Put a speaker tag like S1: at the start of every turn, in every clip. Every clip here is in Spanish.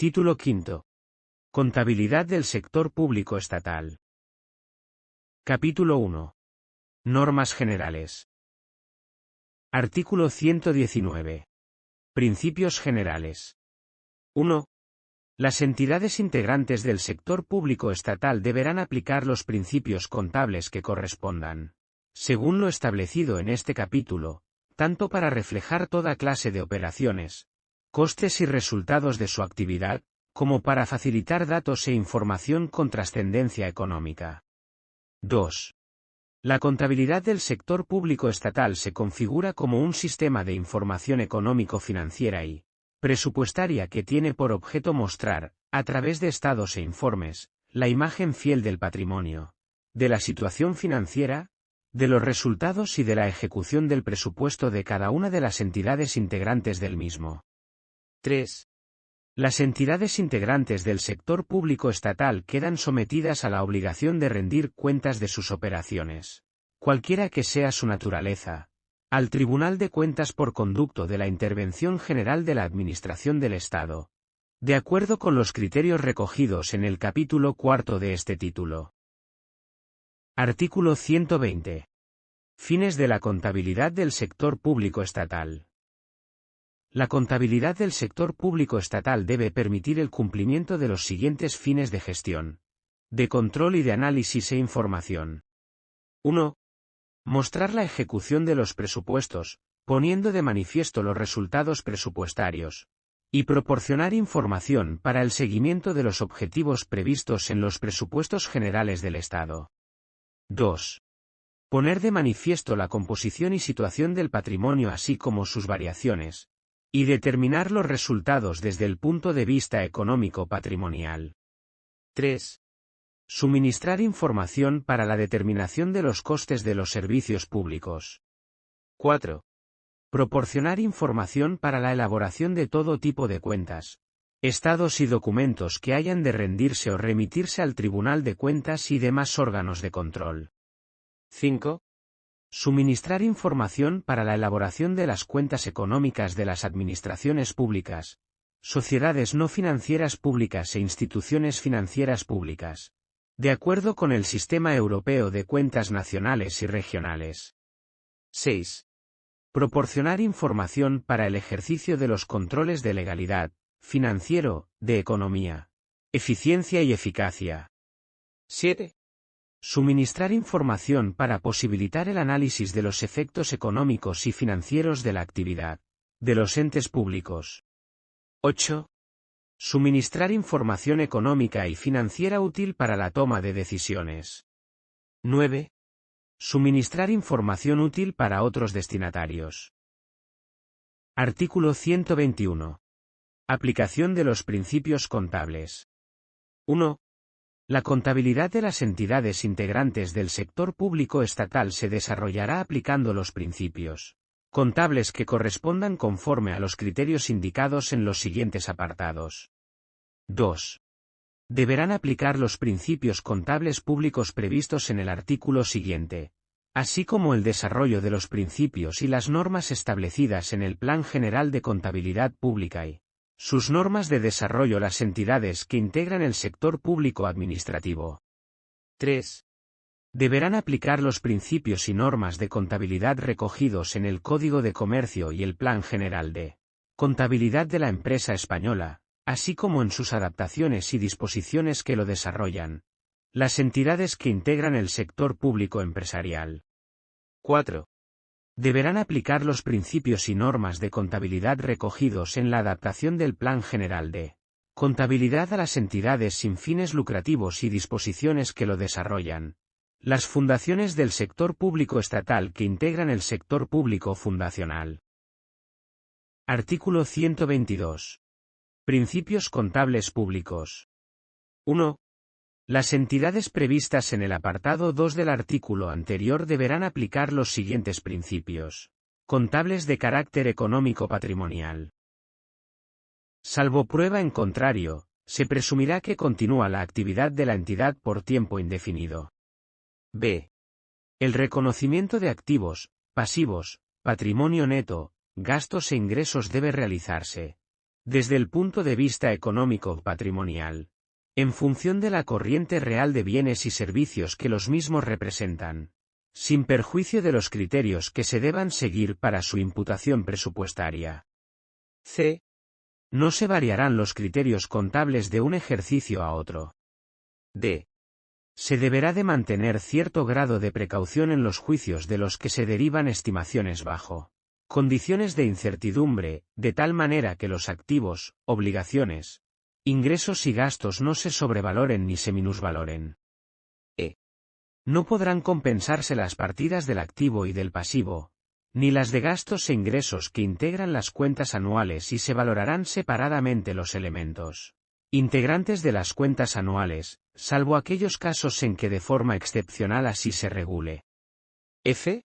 S1: Título quinto. Contabilidad del sector público estatal. Capítulo 1. Normas generales. Artículo 119. Principios generales. 1. Las entidades integrantes del sector público estatal deberán aplicar los principios contables que correspondan, según lo establecido en este capítulo, tanto para reflejar toda clase de operaciones, costes y resultados de su actividad, como para facilitar datos e información con trascendencia económica. 2. La contabilidad del sector público estatal se configura como un sistema de información económico-financiera y presupuestaria que tiene por objeto mostrar, a través de estados e informes, la imagen fiel del patrimonio, de la situación financiera, de los resultados y de la ejecución del presupuesto de cada una de las entidades integrantes del mismo. 3. Las entidades integrantes del sector público estatal quedan sometidas a la obligación de rendir cuentas de sus operaciones, cualquiera que sea su naturaleza, al Tribunal de Cuentas por conducto de la Intervención General de la Administración del Estado, de acuerdo con los criterios recogidos en el capítulo 4 de este título. Artículo 120. Fines de la contabilidad del sector público estatal. La contabilidad del sector público estatal debe permitir el cumplimiento de los siguientes fines de gestión, de control y de análisis e información. 1. Mostrar la ejecución de los presupuestos, poniendo de manifiesto los resultados presupuestarios, y proporcionar información para el seguimiento de los objetivos previstos en los presupuestos generales del Estado. 2. Poner de manifiesto la composición y situación del patrimonio así como sus variaciones, y determinar los resultados desde el punto de vista económico-patrimonial. 3. Suministrar información para la determinación de los costes de los servicios públicos. 4. Proporcionar información para la elaboración de todo tipo de cuentas, estados y documentos que hayan de rendirse o remitirse al Tribunal de Cuentas y demás órganos de control. 5. Suministrar información para la elaboración de las cuentas económicas de las administraciones públicas, sociedades no financieras públicas e instituciones financieras públicas, de acuerdo con el Sistema Europeo de Cuentas Nacionales y Regionales. 6. Proporcionar información para el ejercicio de los controles de legalidad, financiero, de economía, eficiencia y eficacia. 7. Suministrar información para posibilitar el análisis de los efectos económicos y financieros de la actividad de los entes públicos. 8. Suministrar información económica y financiera útil para la toma de decisiones. 9. Suministrar información útil para otros destinatarios. Artículo 121. Aplicación de los principios contables. 1. La contabilidad de las entidades integrantes del sector público estatal se desarrollará aplicando los principios contables que correspondan conforme a los criterios indicados en los siguientes apartados. 2. Deberán aplicar los principios contables públicos previstos en el artículo siguiente, así como el desarrollo de los principios y las normas establecidas en el Plan General de Contabilidad Pública y sus normas de desarrollo las entidades que integran el sector público administrativo. 3. Deberán aplicar los principios y normas de contabilidad recogidos en el Código de Comercio y el Plan General de Contabilidad de la Empresa Española, así como en sus adaptaciones y disposiciones que lo desarrollan, las entidades que integran el sector público empresarial. 4. Deberán aplicar los principios y normas de contabilidad recogidos en la adaptación del Plan General de Contabilidad a las entidades sin fines lucrativos y disposiciones que lo desarrollan, las fundaciones del sector público estatal que integran el sector público fundacional. Artículo 122. Principios contables públicos. 1. Las entidades previstas en el apartado 2 del artículo anterior deberán aplicar los siguientes principios contables de carácter económico-patrimonial. Salvo prueba en contrario, se presumirá que continúa la actividad de la entidad por tiempo indefinido. B. El reconocimiento de activos, pasivos, patrimonio neto, gastos e ingresos debe realizarse desde el punto de vista económico-patrimonial, en función de la corriente real de bienes y servicios que los mismos representan, sin perjuicio de los criterios que se deban seguir para su imputación presupuestaria. C. No se variarán los criterios contables de un ejercicio a otro. D. Se deberá de mantener cierto grado de precaución en los juicios de los que se derivan estimaciones bajo condiciones de incertidumbre, de tal manera que los activos, obligaciones, ingresos y gastos no se sobrevaloren ni se minusvaloren. E. No podrán compensarse las partidas del activo y del pasivo, ni las de gastos e ingresos que integran las cuentas anuales, y se valorarán separadamente los elementos integrantes de las cuentas anuales, salvo aquellos casos en que de forma excepcional así se regule. F.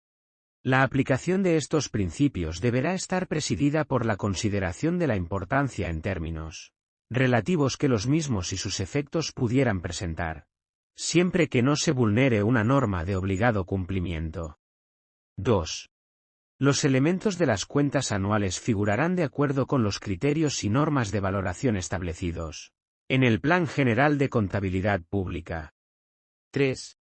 S1: La aplicación de estos principios deberá estar presidida por la consideración de la importancia en términos relativos que los mismos y sus efectos pudieran presentar, siempre que no se vulnere una norma de obligado cumplimiento. 2. Los elementos de las cuentas anuales figurarán de acuerdo con los criterios y normas de valoración establecidos en el Plan General de Contabilidad Pública. 3.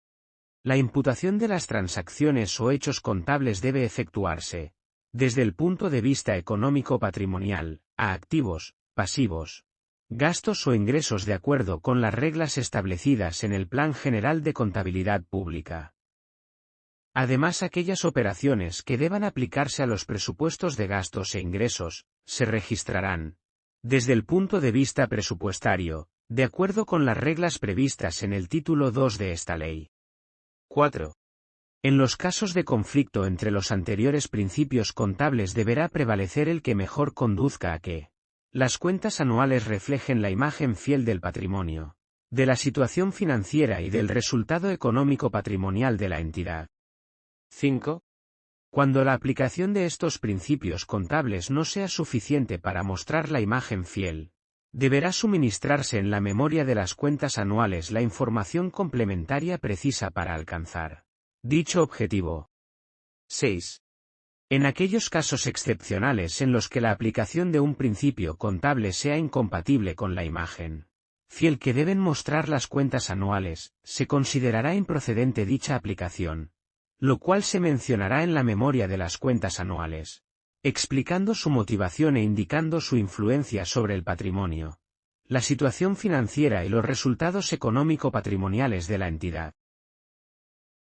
S1: La imputación de las transacciones o hechos contables debe efectuarse, desde el punto de vista económico-patrimonial, a activos, pasivos, gastos o ingresos de acuerdo con las reglas establecidas en el Plan General de Contabilidad Pública. Además, aquellas operaciones que deban aplicarse a los presupuestos de gastos e ingresos, se registrarán, desde el punto de vista presupuestario, de acuerdo con las reglas previstas en el título 2 de esta ley. 4. En los casos de conflicto entre los anteriores principios contables deberá prevalecer el que mejor conduzca a que las cuentas anuales reflejen la imagen fiel del patrimonio, de la situación financiera y del resultado económico patrimonial de la entidad. 5. Cuando la aplicación de estos principios contables no sea suficiente para mostrar la imagen fiel, deberá suministrarse en la memoria de las cuentas anuales la información complementaria precisa para alcanzar dicho objetivo. 6. En aquellos casos excepcionales en los que la aplicación de un principio contable sea incompatible con la imagen fiel que deben mostrar las cuentas anuales, se considerará improcedente dicha aplicación, lo cual se mencionará en la memoria de las cuentas anuales, explicando su motivación e indicando su influencia sobre el patrimonio, la situación financiera y los resultados económico-patrimoniales de la entidad.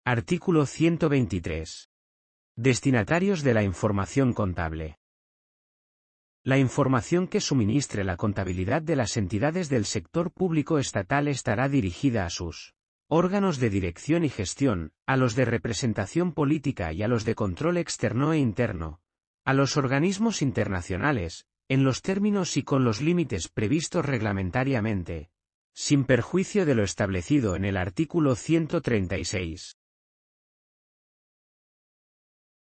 S1: Artículo 123. Destinatarios de la información contable. La información que suministre la contabilidad de las entidades del sector público estatal estará dirigida a sus órganos de dirección y gestión, a los de representación política y a los de control externo e interno, a los organismos internacionales, en los términos y con los límites previstos reglamentariamente, sin perjuicio de lo establecido en el artículo 136.